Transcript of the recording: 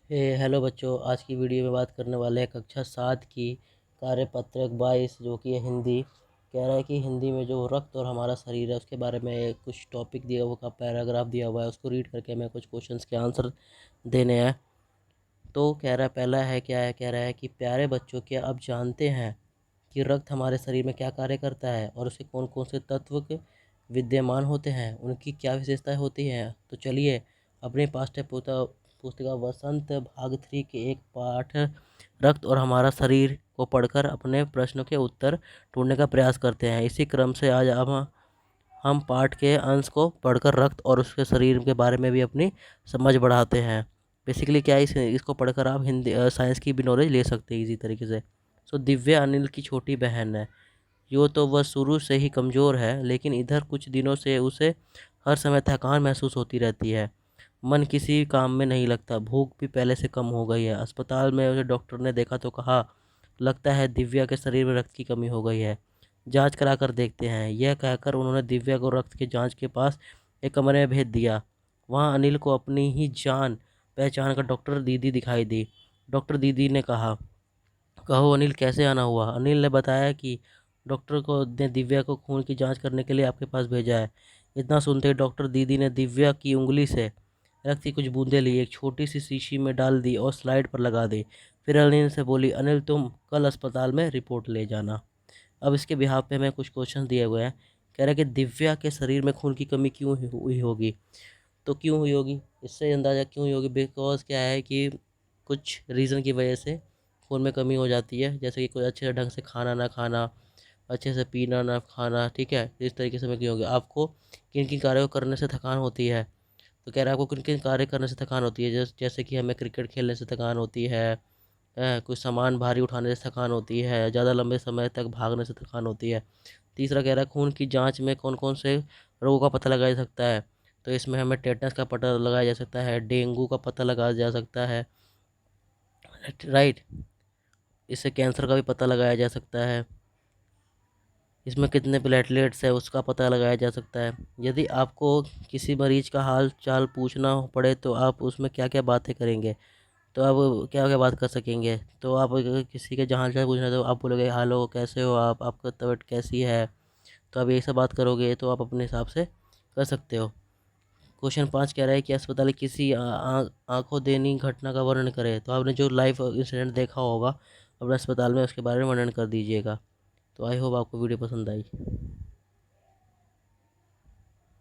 Hello बच्चों, आज की वीडियो में बात करने वाले हैं कक्षा 7 की कार्यपत्रक 22 जो कि है हिंदी। कह रहा है कि हिंदी में जो रक्त और हमारा शरीर है उसके बारे में कुछ टॉपिक दिया हुआ का पैराग्राफ दिया हुआ है, उसको रीड करके हमें कुछ क्वेश्चंस के आंसर देने हैं। तो कह रहा है पहला है क्या है, कह रहा है कि प्यारे बच्चों क्या आप जानते हैं कि रक्त हमारे शरीर में क्या कार्य करता है और उसके कौन कौन से तत्व के विद्यमान होते हैं, उनकी क्या विशेषताएं होती हैं। तो चलिए अपने पाठ्य पुस्तिका वसंत भाग 3 के एक पाठ रक्त और हमारा शरीर को पढ़कर अपने प्रश्नों के उत्तर ढूंढने का प्रयास करते हैं। इसी क्रम से आज हम पाठ के अंश को पढ़कर रक्त और उसके शरीर के बारे में भी अपनी समझ बढ़ाते हैं। बेसिकली क्या है, इसको पढ़कर आप हिंदी साइंस की भी नॉलेज ले सकते हैं इसी तरीके से। सो दिव्या अनिल की छोटी बहन है। यूँ तो वह शुरू से ही कमज़ोर है, लेकिन इधर कुछ दिनों से उसे हर समय थकान महसूस होती रहती है। मन किसी काम में नहीं लगता, भूख भी पहले से कम हो गई है। अस्पताल में उसे डॉक्टर ने देखा तो कहा, लगता है दिव्या के शरीर में रक्त की कमी हो गई है, जांच करा कर देखते हैं। यह कहकर उन्होंने दिव्या को रक्त की जांच के पास एक कमरे में भेज दिया। वहाँ अनिल को अपनी ही जान पहचान का डॉक्टर दीदी दिखाई दी। डॉक्टर दीदी ने कहा, कहो अनिल कैसे आना हुआ। अनिल ने बताया कि डॉक्टर को ने दिव्या को खून की जांच करने के लिए आपके पास भेजा है। इतना सुनते ही डॉक्टर दीदी ने दिव्या की उंगली से रक्त की कुछ बूंदें ली, एक छोटी सी शीशी में डाल दी और स्लाइड पर लगा दी। फिर अनिल से बोली, अनिल तुम कल अस्पताल में रिपोर्ट ले जाना। अब इसके बिहाफ पे हमें कुछ क्वेश्चन दिए हुए हैं। कह रहा है कि दिव्या के शरीर में खून की कमी क्यों हुई होगी। तो क्यों हुई होगी, इससे अंदाज़ा क्यों हुई होगी, बिकॉज क्या है कि कुछ रीज़न की वजह से खून में कमी हो जाती है, जैसे कि कोई अच्छे से ढंग से खाना ना खाना, अच्छे से पीना ना खाना। ठीक है, इस तरीके से मैं क्यों होगी। आपको किन किन कार्यों को करने से थकान होती है। तो कह रहा है आपको किन किन कार्य करने से थकान होती है, जैसे कि हमें क्रिकेट खेलने से थकान होती है, कुछ सामान भारी उठाने से थकान होती है, ज़्यादा लंबे समय तक भागने से थकान होती है। तीसरा कह रहा है खून की जांच में कौन कौन से रोगों का पता लगाया जा सकता है। तो इसमें हमें टेटनस का पता लगाया जा सकता है, डेंगू का पता लगाया जा सकता है, राइट। इससे कैंसर का भी पता लगाया जा सकता है। इसमें कितने प्लेटलेट्स है उसका पता लगाया जा सकता है। यदि आपको किसी मरीज का हाल चाल पूछना पड़े तो आप उसमें क्या क्या बातें करेंगे। तो आप क्या क्या बात कर सकेंगे। तो आप अगर किसी के जहाँ चाल पूछना है तो आप बोलोगे, हेलो कैसे हो आप, आपका तबीयत कैसी है। तो आप यही सब बात करोगे तो आप अपने हिसाब से कर सकते हो। क्वेश्चन 5 कह रहा है कि अस्पताल किसी आंखों देनी घटना का वर्णन करे। तो आपने जो लाइव इंसिडेंट देखा होगा अपने अस्पताल में, उसके बारे में वर्णन कर दीजिएगा। तो आई होप आपको वीडियो पसंद आई।